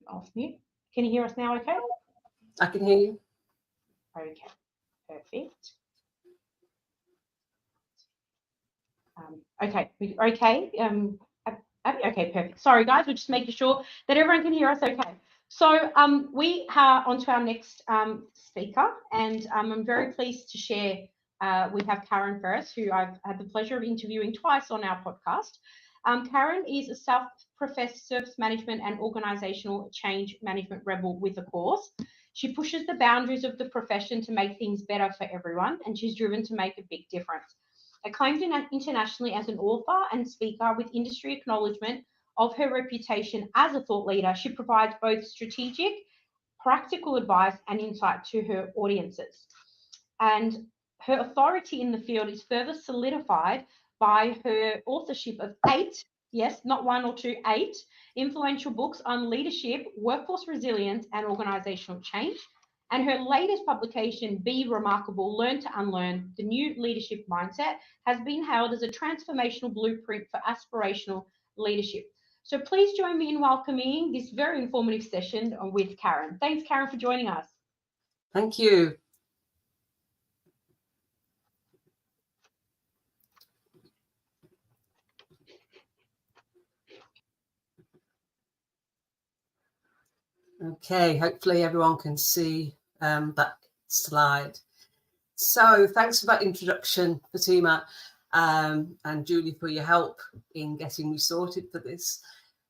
Off mute. Can you hear us now okay? I can hear you. Okay, perfect. Okay, okay, perfect. Sorry, guys, we're just making sure that everyone can hear us okay. So we are on to our next speaker, and I'm very pleased to share we have Karen Ferris, who I've had the pleasure of interviewing twice on our podcast. Karen is a self-professed service management and organisational change management rebel with a cause. She pushes the boundaries of the profession to make things better for everyone, and she's driven to make a big difference. Acclaimed internationally as an author and speaker with industry acknowledgement of her reputation as a thought leader, she provides both strategic, practical advice and insight to her audiences. And her authority in the field is further solidified by her authorship of 8, yes, not 1 or 2, 8 influential books on leadership, workforce resilience, and organizational change. And her latest publication, Be Remarkable, Learn to Unlearn, The New Leadership Mindset, has been hailed as a transformational blueprint for aspirational leadership. So please join me in welcoming this very informative session with Karen. Thanks, Karen, for joining us. Thank you. Okay, hopefully everyone can see that slide. So thanks for that introduction, Fatima, and Julie, for your help in getting me sorted for this.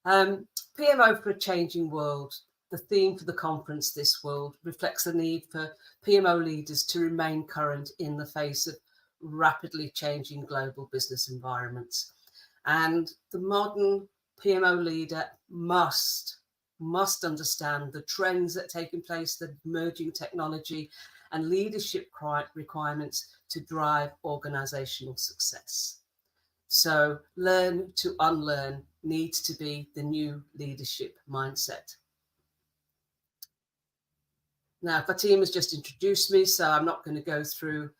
PMO for a Changing World, the theme for the conference this world, reflects the need for PMO leaders to remain current in the face of rapidly changing global business environments. And the modern PMO leader must understand the trends that are taking place, the emerging technology and leadership requirements to drive organizational success. So learn to unlearn needs to be the new leadership mindset. Now, Fatima's just introduced me, so I'm not going to go through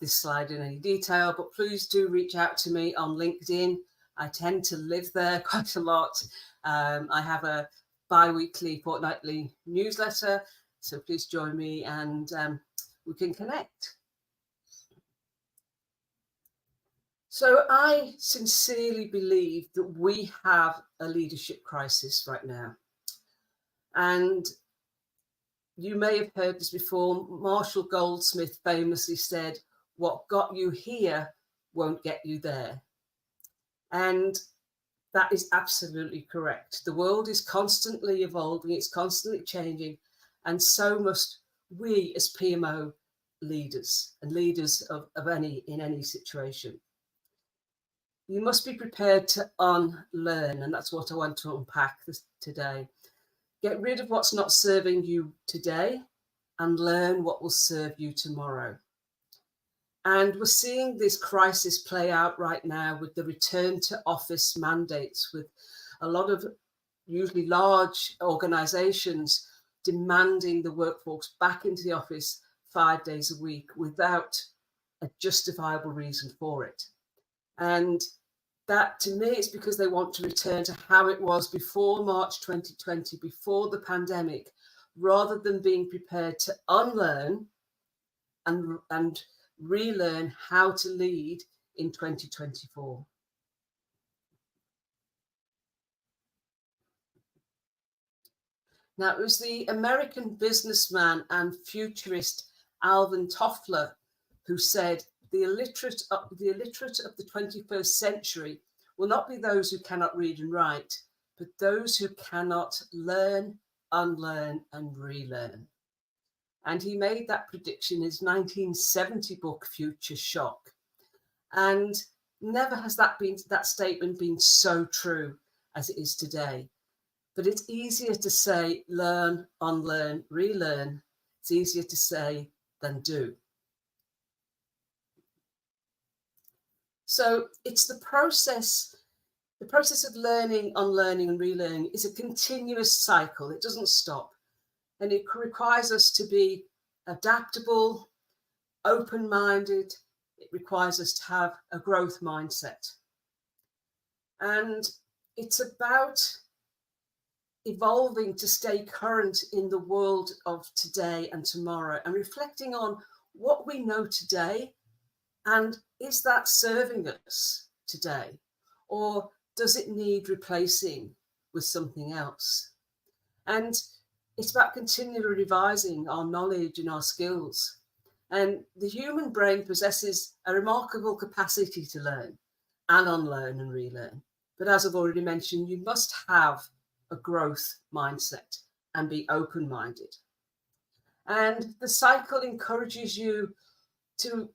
this slide in any detail, but please do reach out to me on LinkedIn. I tend to live there quite a lot. I have a bi-weekly, fortnightly newsletter, so please join me and we can connect. So I sincerely believe that we have a leadership crisis right now. And you may have heard this before. Marshall Goldsmith famously said, "What got you here won't get you there." And that is absolutely correct. The world is constantly evolving, it's constantly changing, and so must we as PMO leaders and leaders in any situation. You must be prepared to unlearn, and that's what I want to unpack today. Get rid of what's not serving you today and learn what will serve you tomorrow. And we're seeing this crisis play out right now with the return to office mandates, with a lot of usually large organizations demanding the workforce back into the office 5 days a week without a justifiable reason for it. And that, to me, is because they want to return to how it was before March 2020, before the pandemic, rather than being prepared to unlearn and relearn how to lead in 2024. Now, it was the American businessman and futurist Alvin Toffler who said, the illiterate of the 21st century will not be those who cannot read and write, but those who cannot learn, unlearn, and relearn. And he made that prediction in his 1970 book, Future Shock. And never has that statement been so true as it is today. But it's easier to say, learn, unlearn, relearn. It's easier to say than do. So it's the process of learning, unlearning, and relearning is a continuous cycle. It doesn't stop. And it requires us to be adaptable, open-minded. It requires us to have a growth mindset. And it's about evolving to stay current in the world of today and tomorrow, and reflecting on what we know today, and is that serving us today, or does it need replacing with something else? And it's about continually revising our knowledge and our skills. And the human brain possesses a remarkable capacity to learn and unlearn and relearn. But as I've already mentioned, you must have a growth mindset and be open-minded. And the cycle encourages you to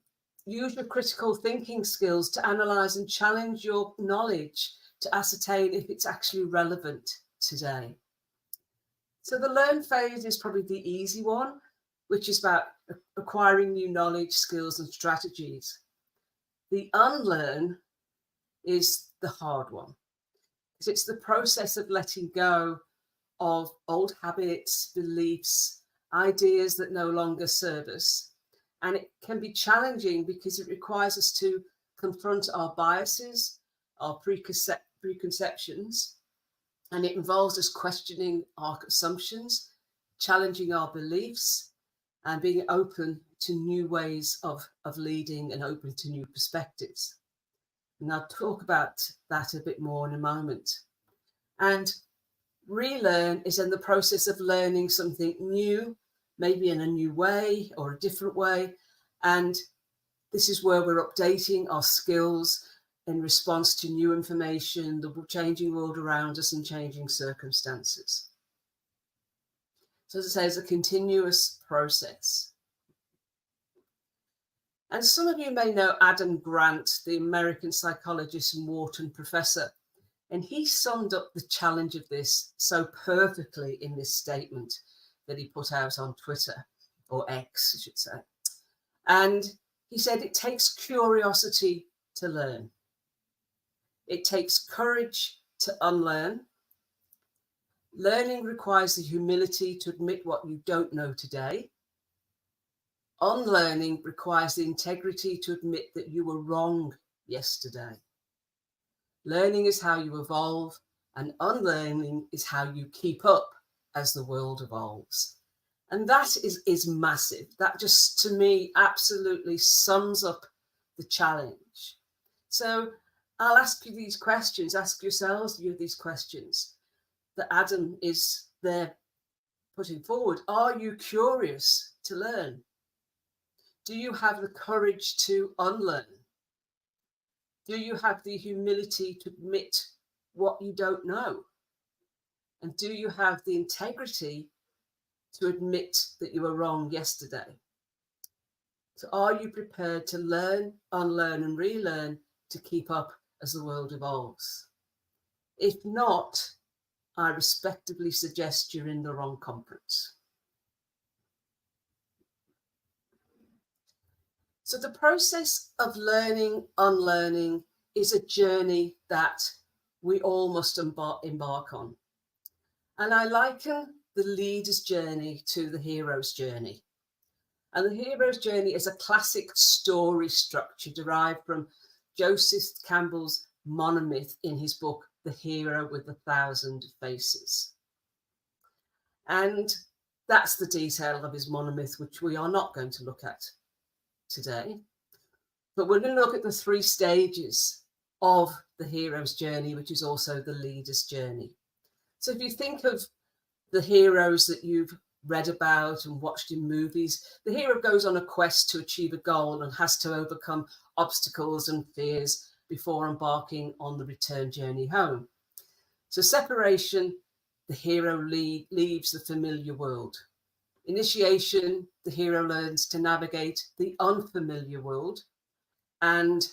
use your critical thinking skills to analyze and challenge your knowledge to ascertain if it's actually relevant today. So the learn phase is probably the easy one, which is about acquiring new knowledge, skills, and strategies. The unlearn is the hard one, because it's the process of letting go of old habits, beliefs, ideas that no longer serve us. And it can be challenging because it requires us to confront our biases, our preconceptions, and it involves us questioning our assumptions, challenging our beliefs, and being open to new ways of leading and open to new perspectives. And I'll talk about that a bit more in a moment. And relearn is in the process of learning something new, maybe in a new way or a different way. And this is where we're updating our skills in response to new information, the changing world around us and changing circumstances. So as I say, it's a continuous process. And some of you may know Adam Grant, the American psychologist and Wharton professor, and he summed up the challenge of this so perfectly in this statement that he put out on Twitter, or X, I should say. And he said, it takes curiosity to learn. It takes courage to unlearn. Learning requires the humility to admit what you don't know today. Unlearning requires the integrity to admit that you were wrong yesterday. Learning is how you evolve, and unlearning is how you keep up as the world evolves. And that is massive. That just, to me, absolutely sums up the challenge. So I'll ask you these questions, ask yourselves these questions that Adam is there putting forward. Are you curious to learn? Do you have the courage to unlearn? Do you have the humility to admit what you don't know? And do you have the integrity to admit that you were wrong yesterday? So are you prepared to learn, unlearn, and relearn to keep up as the world evolves? If not, I respectfully suggest you're in the wrong conference. So the process of learning, unlearning is a journey that we all must embark on. And I liken the leader's journey to the hero's journey. And the hero's journey is a classic story structure derived from Joseph Campbell's monomyth in his book, The Hero with 1,000 Faces. And that's the detail of his monomyth, which we are not going to look at today. But we're going to look at the 3 stages of the hero's journey, which is also the leader's journey. So if you think of the heroes that you've read about and watched in movies, the hero goes on a quest to achieve a goal and has to overcome obstacles and fears before embarking on the return journey home. So separation, the hero leaves the familiar world. Initiation, the hero learns to navigate the unfamiliar world. And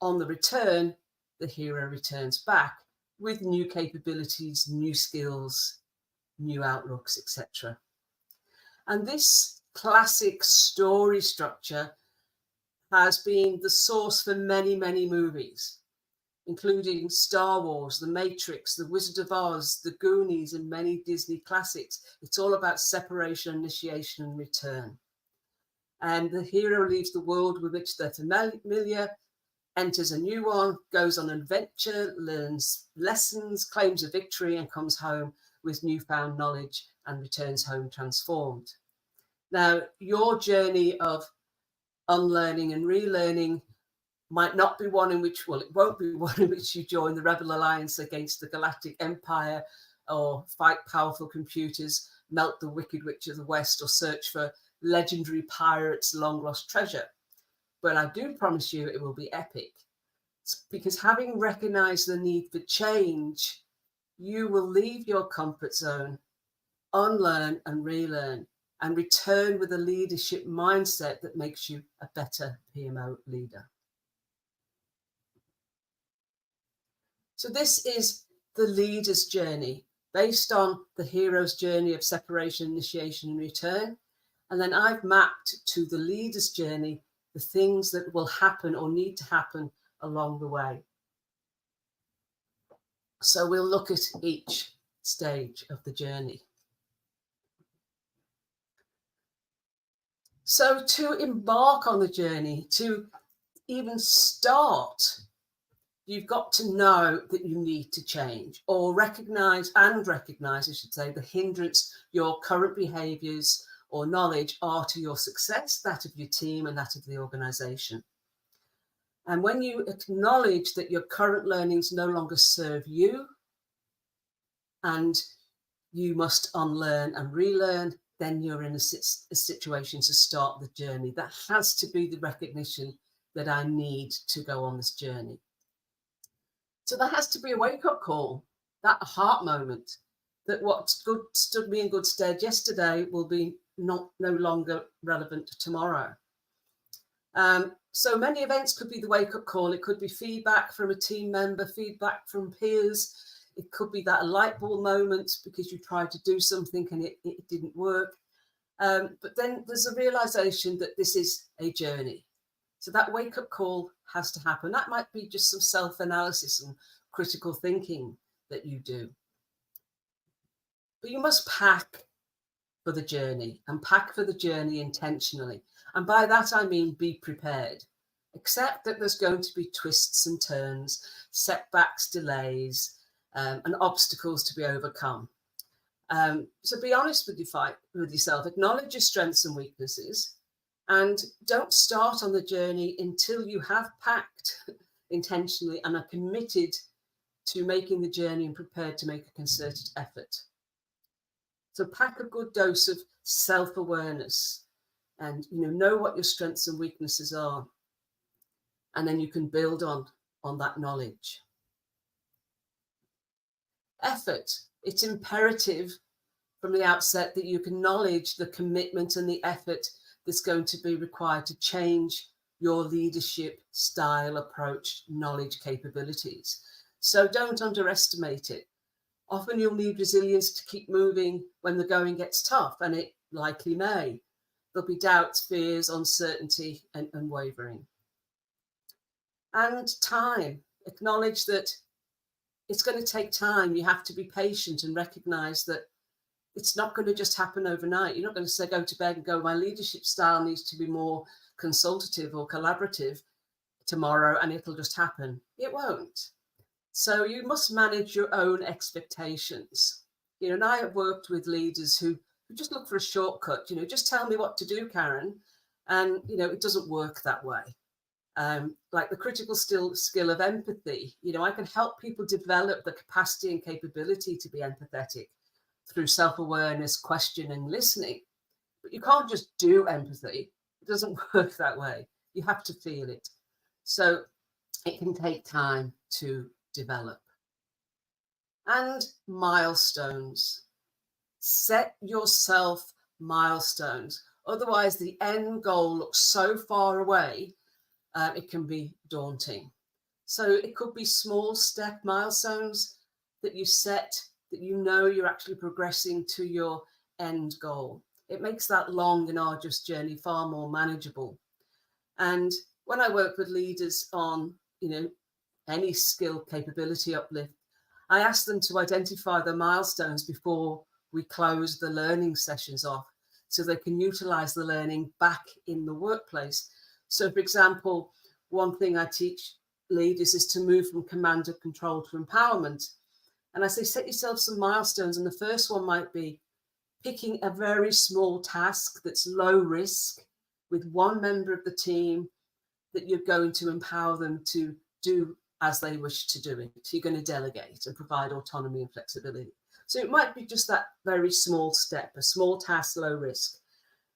on the return, the hero returns back with new capabilities, new skills, new outlooks, etc. And this classic story structure has been the source for many, many movies, including Star Wars, The Matrix, The Wizard of Oz, The Goonies, and many Disney classics. It's all about separation, initiation, and return. And the hero leaves the world with which they're familiar, enters a new one, goes on an adventure, learns lessons, claims a victory, and comes home with newfound knowledge and returns home transformed. Now, your journey of unlearning and relearning might not be one in which, well, it won't be one in which you join the Rebel Alliance against the Galactic Empire, or fight powerful computers, melt the Wicked Witch of the West, or search for legendary pirates' long-lost treasure. But I do promise you it will be epic, because having recognized the need for change, you will leave your comfort zone, unlearn and relearn, and return with a leadership mindset that makes you a better PMO leader. So this is the leader's journey, based on the hero's journey of separation, initiation, and return. And then I've mapped to the leader's journey the things that will happen or need to happen along the way. So we'll look at each stage of the journey. So to embark on the journey, to even start, you've got to know that you need to change, or recognize, I should say, the hindrance your current behaviors or knowledge are to your success, that of your team and that of the organization. And when you acknowledge that your current learnings no longer serve you and you must unlearn and relearn, then you're in a situation to start the journey. That has to be the recognition that I need to go on this journey. So there has to be a wake-up call, that heart moment, that what stood me in good stead yesterday will be no longer relevant tomorrow. So many events could be the wake-up call. It could be feedback from a team member, feedback from peers. It could be that light bulb moment because you tried to do something and it didn't work. But then there's a realization that this is a journey. So that wake-up call has to happen. That might be just some self-analysis and critical thinking that you do. But you must pack for the journey, and pack for the journey intentionally. And by that, I mean be prepared. Accept that there's going to be twists and turns, setbacks, delays, and obstacles to be overcome. So be honest with yourself, acknowledge your strengths and weaknesses, and don't start on the journey until you have packed intentionally and are committed to making the journey and prepared to make a concerted effort. So pack a good dose of self-awareness and know what your strengths and weaknesses are. And then you can build on that knowledge. Effort. It's imperative from the outset that you acknowledge the commitment and the effort that's going to be required to change your leadership style, approach, knowledge, capabilities. So don't underestimate it. Often you'll need resilience to keep moving when the going gets tough, and it likely may. There'll be doubts, fears, uncertainty, and wavering. And time. Acknowledge that it's going to take time. You have to be patient and recognize that it's not going to just happen overnight. You're not going to say, go to bed and go, my leadership style needs to be more consultative or collaborative tomorrow, and it'll just happen. It won't. So you must manage your own expectations. And I have worked with leaders who just look for a shortcut. Just tell me what to do, Karen. And, it doesn't work that way. Like the critical skill of empathy, I can help people develop the capacity and capability to be empathetic through self-awareness, questioning, listening. But you can't just do empathy. It doesn't work that way. You have to feel it. So it can take time to develop. And milestones. Set yourself milestones. Otherwise, the end goal looks so far away, it can be daunting. So it could be small step milestones that you set, that you're actually progressing to your end goal. It makes that long and arduous journey far more manageable. And when I work with leaders on, any skill capability uplift, I ask them to identify the milestones before we close the learning sessions off so they can utilize the learning back in the workplace. So, for example, one thing I teach leaders is to move from command and control to empowerment. And I say, set yourself some milestones. And the first one might be picking a very small task that's low risk with one member of the team that you're going to empower them to do as they wish to do it. You're going to delegate and provide autonomy and flexibility. So it might be just that very small step, a small task, low risk.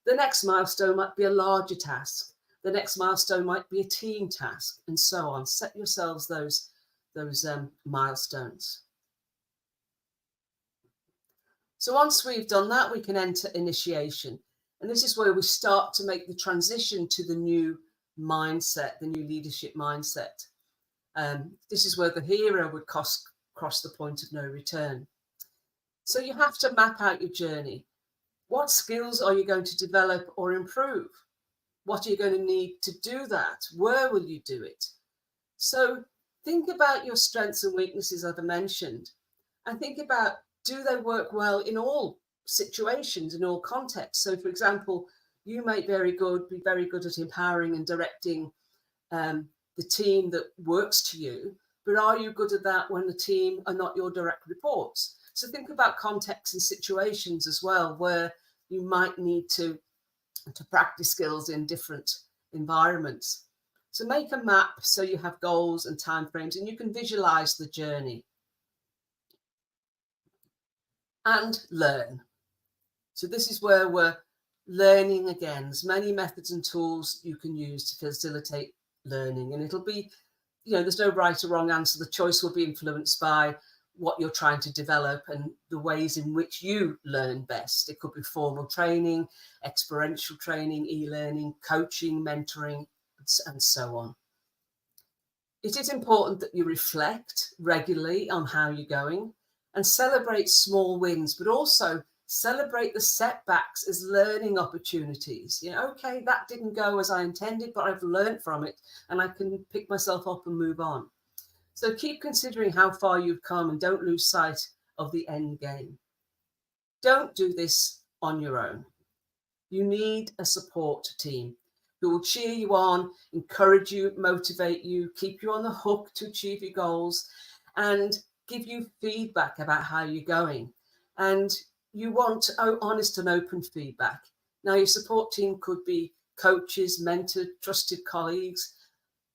The next milestone might be a larger task. The next milestone might be a team task, and so on. Set yourselves those milestones. So once we've done that, we can enter initiation. And this is where we start to make the transition to the new mindset, the new leadership mindset. This is where the hero would cross the point of no return. So you have to map out your journey. What skills are you going to develop or improve? What are you going to need to do that? Where will you do it? So think about your strengths and weaknesses, as I mentioned, and think about, do they work well in all situations, in all contexts? So, for example, you might be very good at empowering and directing the team that works to you, but are you good at that when the team are not your direct reports? So think about contexts and situations as well, where you might need to practice skills in different environments. So make a map so you have goals and timeframes, and you can visualize the journey. And learn. So this is where we're learning again. There's many methods and tools you can use to facilitate learning, and it'll be, there's no right or wrong answer. The choice will be influenced by what you're trying to develop and the ways in which you learn best. It could be formal training, experiential training, e-learning, coaching, mentoring, and so on. It is important that you reflect regularly on how you're going and celebrate small wins, but also celebrate the setbacks as learning opportunities. Okay, that didn't go as I intended, but I've learned from it and I can pick myself up and move on. So keep considering how far you've come and don't lose sight of the end game. Don't do this on your own. You need a support team who will cheer you on, encourage you, motivate you, keep you on the hook to achieve your goals, and give you feedback about how you're going. And you want honest and open feedback. Now, your support team could be coaches, mentored, trusted colleagues,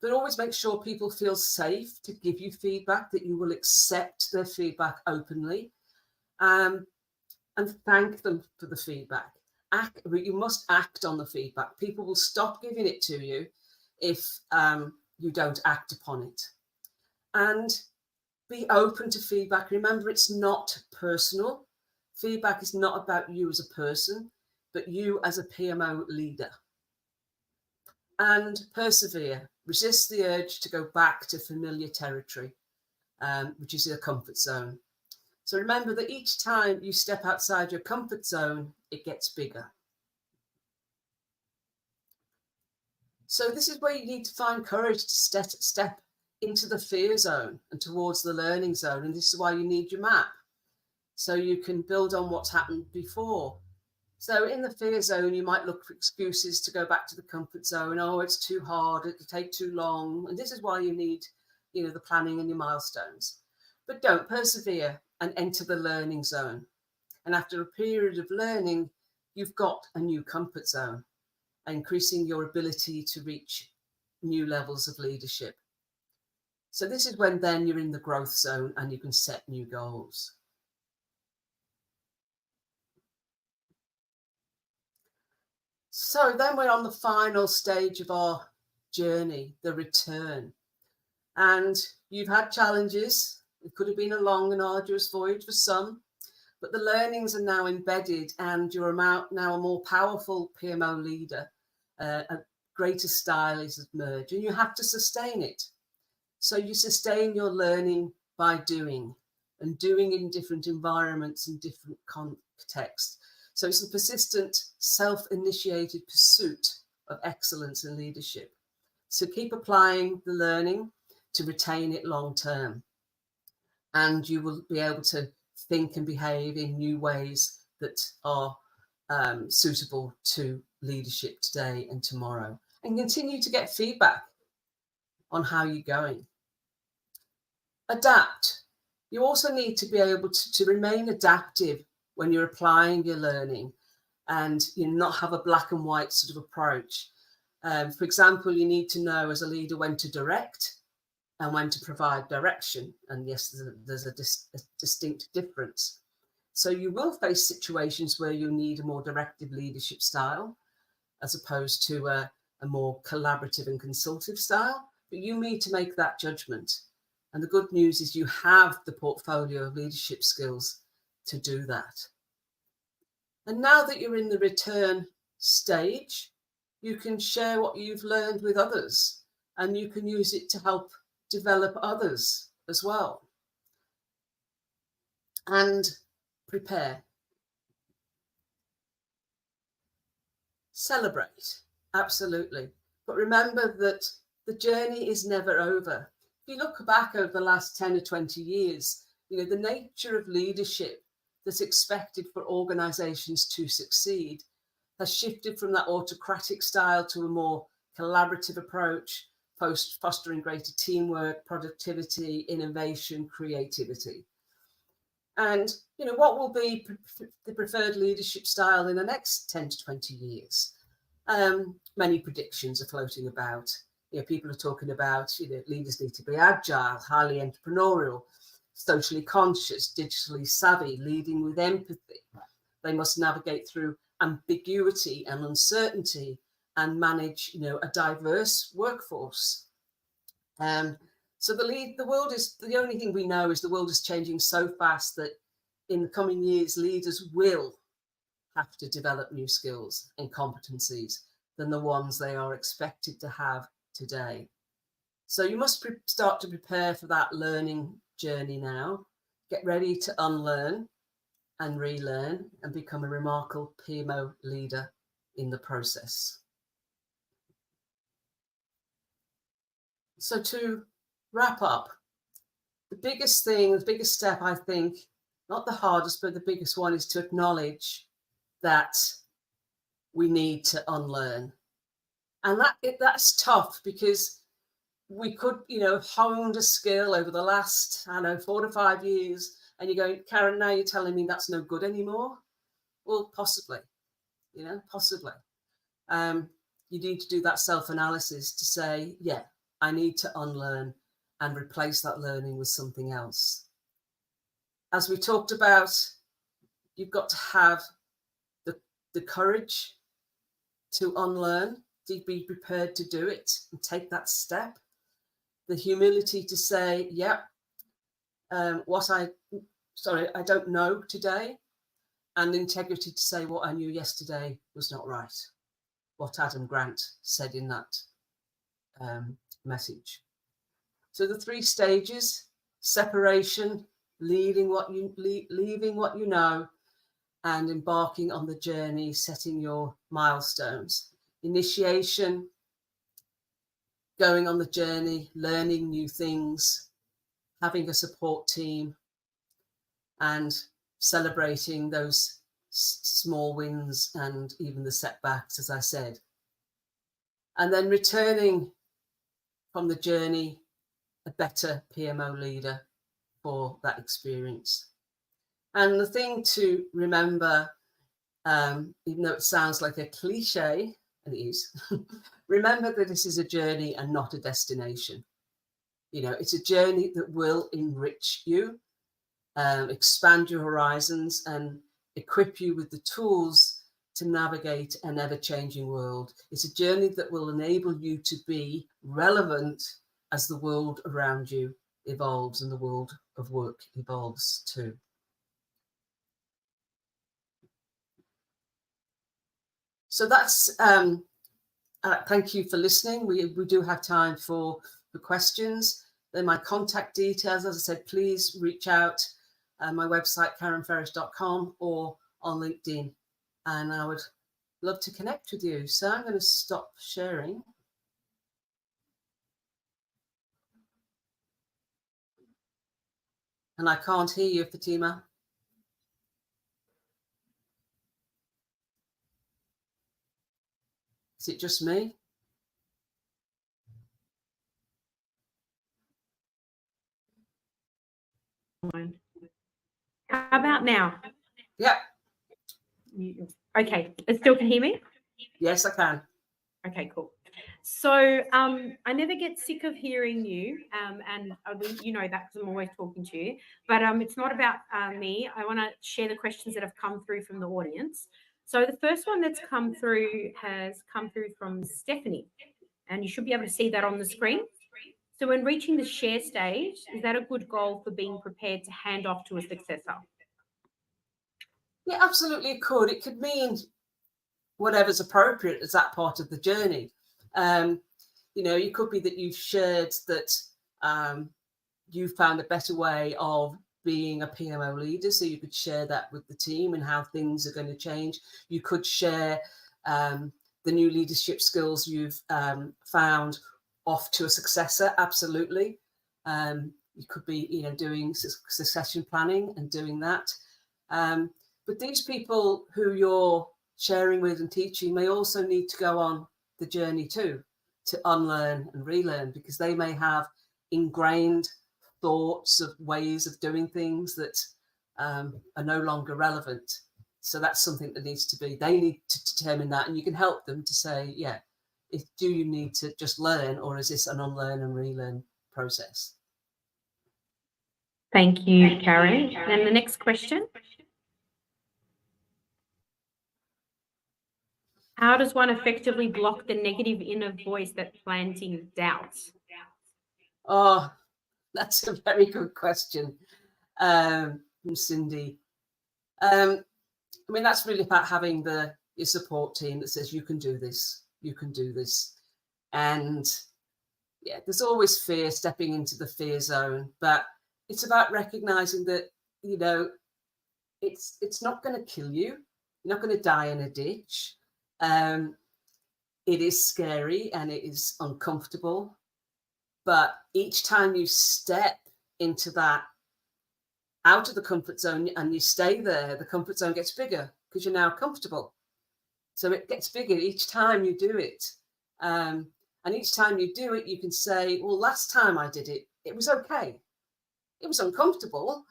but always make sure people feel safe to give you feedback, that you will accept their feedback openly, and thank them for the feedback. You must act on the feedback. People will stop giving it to you if you don't act upon it. And be open to feedback. Remember, it's not personal. Feedback is not about you as a person, but you as a PMO leader. And persevere. Resist the urge to go back to familiar territory, which is your comfort zone. So remember that each time you step outside your comfort zone, it gets bigger. So this is where you need to find courage to step into the fear zone and towards the learning zone. And this is why you need your map, so you can build on what's happened before. So in the fear zone, you might look for excuses to go back to the comfort zone. Oh, it's too hard, it'll take too long. And this is why you need, the planning and your milestones. But don't persevere and enter the learning zone. And after a period of learning, you've got a new comfort zone, increasing your ability to reach new levels of leadership. So this is when then you're in the growth zone and you can set new goals. So then we're on the final stage of our journey, the return. And you've had challenges. It could have been a long and arduous voyage for some, but the learnings are now embedded and you're now a more powerful PMO leader. A greater style is emerged, and you have to sustain it. So you sustain your learning by doing, and doing in different environments and different contexts. So it's a persistent, self-initiated pursuit of excellence in leadership. So keep applying the learning to retain it long term. And you will be able to think and behave in new ways that are suitable to leadership today and tomorrow. And continue to get feedback on how you're going. Adapt. You also need to be able to remain adaptive when you're applying your learning, and not have a black and white sort of approach. For example, you need to know as a leader when to direct and when to provide direction. And yes, there's a distinct difference. So you will face situations where you need a more directive leadership style as opposed to a more collaborative and consultative style, but you need to make that judgment. And the good news is you have the portfolio of leadership skills to do that. And now that you're in the return stage, you can share what you've learned with others, and you can use it to help develop others as well. And prepare. Celebrate, absolutely. But remember that the journey is never over. If you look back over the last 10 or 20 years, the nature of leadership that's expected for organizations to succeed has shifted from that autocratic style to a more collaborative approach, fostering greater teamwork, productivity, innovation, creativity. And what will be the preferred leadership style in the next 10 to 20 years? Many predictions are floating about. People are talking about leaders need to be agile, highly entrepreneurial, socially conscious, digitally savvy, leading with empathy. They must navigate through ambiguity and uncertainty and manage a diverse workforce. So the world is, the only thing we know is the world is changing so fast that in the coming years, leaders will have to develop new skills and competencies than the ones they are expected to have today. So you must start to prepare for that learning journey now. Get ready to unlearn and relearn and become a remarkable PMO leader in the process. So to wrap up, the biggest step, I think, not the hardest, but the biggest one, is to acknowledge that we need to unlearn. And that's tough, because we could, honed a skill over the last, 4 to 5 years, and you're going, Karen, now you're telling me that's no good anymore? Well, possibly, possibly. You need to do that self-analysis to say, yeah, I need to unlearn and replace that learning with something else. As we talked about, you've got to have the courage to unlearn, to be prepared to do it and take that step. The humility to say, yeah, I don't know today. And integrity to say what I knew yesterday was not right. What Adam Grant said in that message. So the 3 stages: separation, leaving what you know, and embarking on the journey, setting your milestones. Initiation, going on the journey, learning new things, having a support team, and celebrating those small wins and even the setbacks, as I said. And then returning from the journey a better PMO leader for that experience. And the thing to remember, even though it sounds like a cliche, and it is, remember that this is a journey and not a destination. It's a journey that will enrich you, expand your horizons, and equip you with the tools to navigate an ever-changing world. It's a journey that will enable you to be relevant as the world around you evolves and the world of work evolves too. So that's, thank you for listening. We do have time for questions. Then my contact details, as I said, please reach out my website, karenferris.com, or on LinkedIn, and I would love to connect with you. So I'm going to stop sharing. And I can't hear you, Fatima. Is it just me? mine. How about now? Yeah. Okay, it still can hear me? Yes, I can. Okay, cool. So I never get sick of hearing you, and you know that because I'm always talking to you. But it's not about me. I want to share the questions that have come through from the audience. So the first one that's come through has come through from Stephanie, and you should be able to see that on the screen. So when reaching the share stage, is that a good goal for being prepared to hand off to a successor? Yeah, absolutely it could. It could mean whatever's appropriate as that part of the journey. You know, it could be that you've shared that you found a better way of being a PMO leader, so you could share that with the team and how things are going to change. You could share the new leadership skills you've found off to a successor. Absolutely. You could be, you know, doing succession planning and doing that. But these people who you're sharing with and teaching may also need to go on the journey too, to unlearn and relearn, because they may have ingrained thoughts of ways of doing things that are no longer relevant. So that's something that needs to be, they need to determine that, and you can help them to say, yeah, do you need to just learn, or is this an unlearn and relearn process? Thank you, Karen. And the next question. How does one effectively block the negative inner voice that planting doubts? Oh, that's a very good question, from Cindy. I mean, that's really about having your support team that says, you can do this, you can do this. And yeah, there's always fear, stepping into the fear zone, but it's about recognizing that, you know, it's not going to kill you. You're not going to die in a ditch. It is scary and it is uncomfortable, but each time you step into that, out of the comfort zone, and you stay there, the comfort zone gets bigger because you're now comfortable. So it gets bigger each time you do it. And each time you do it, you can say, well, last time I did it, it was okay. It was uncomfortable,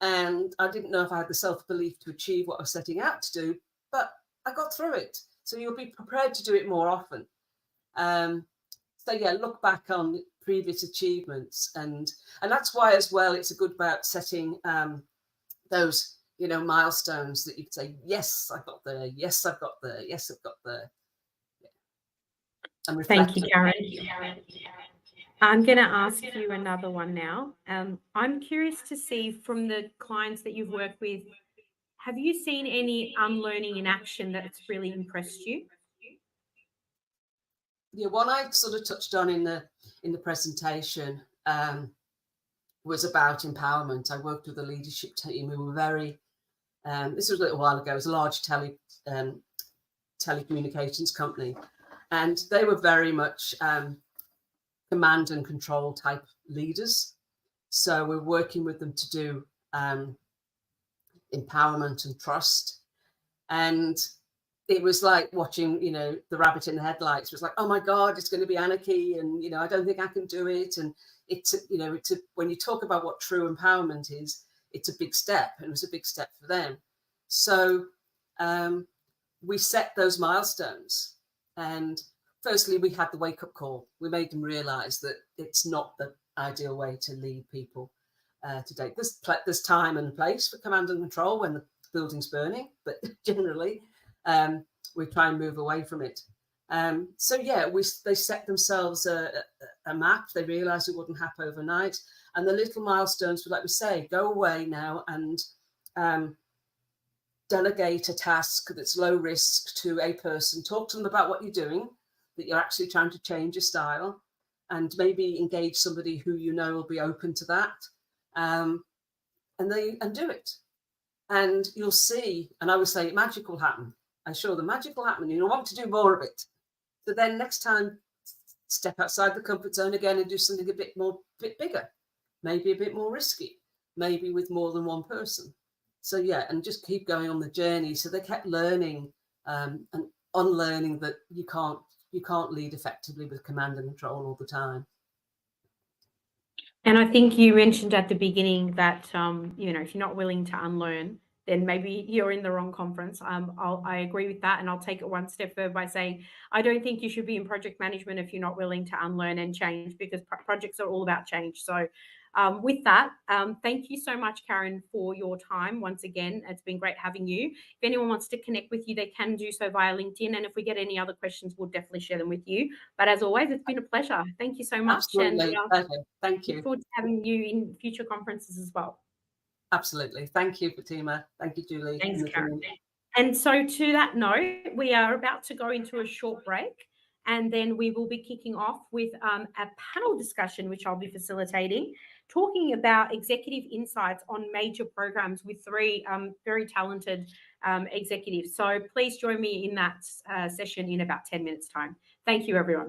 and I didn't know if I had the self-belief to achieve what I was setting out to do, but I got through it. So you'll be prepared to do it more often. So yeah, look back on previous achievements, and that's why as well it's a good about setting those, you know, milestones that you can say, yes, I got there, yes, I've got there, yes, I've got there. Yeah. And reflect. Thank you, Karen. I'm going to ask you another one now. I'm curious to see from the clients that you've worked with, have you seen any unlearning in action that's really impressed you? Yeah, one I sort of touched on in the presentation was about empowerment. I worked with a leadership team who were very, this was a little while ago, it was a large telecommunications company, and they were very much command and control type leaders. So we're working with them to do empowerment and trust. And it was like watching, you know, the rabbit in the headlights. It was like, oh my God, it's going to be anarchy. And, you know, I don't think I can do it. And it's, you know, when you talk about what true empowerment is, it's a big step. And it was a big step for them. So we set those milestones. And firstly, we had the wake-up call. We made them realize that it's not the ideal way to lead people today. There's time and place for command and control when the building's burning, but generally we try and move away from it. So yeah, they set themselves a map. They realized it wouldn't happen overnight, and the little milestones were, like we say, go away now and delegate a task that's low risk to a person. Talk to them about what you're doing, that you're actually trying to change your style, and maybe engage somebody who you know will be open to that, and do it. And you'll see, and I would say magic will happen. I'm sure the magic will happen. You'll want to do more of it. So then next time, step outside the comfort zone again and do something a bit bigger, maybe a bit more risky, maybe with more than one person. So yeah, and just keep going on the journey. So they kept learning and unlearning that you can't lead effectively with command and control all the time. And I think you mentioned at the beginning that, you know, if you're not willing to unlearn, then maybe you're in the wrong conference. I agree with that. And I'll take it one step further by saying, I don't think you should be in project management if you're not willing to unlearn and change, because projects are all about change. So with that, thank you so much, Karen, for your time. Once again, it's been great having you. If anyone wants to connect with you, they can do so via LinkedIn. And if we get any other questions, we'll definitely share them with you. But as always, it's been a pleasure. Thank you so much. Absolutely. And Pleasure. Thank you. look forward to having you in future conferences as well. Absolutely. Thank you, Fatima. Thank you, Julie. Thanks, Karen. And so to that note, we are about to go into a short break, and then we will be kicking off with a panel discussion, which I'll be facilitating, talking about executive insights on major programs with three very talented executives. So please join me in that session in about 10 minutes' time. Thank you, everyone.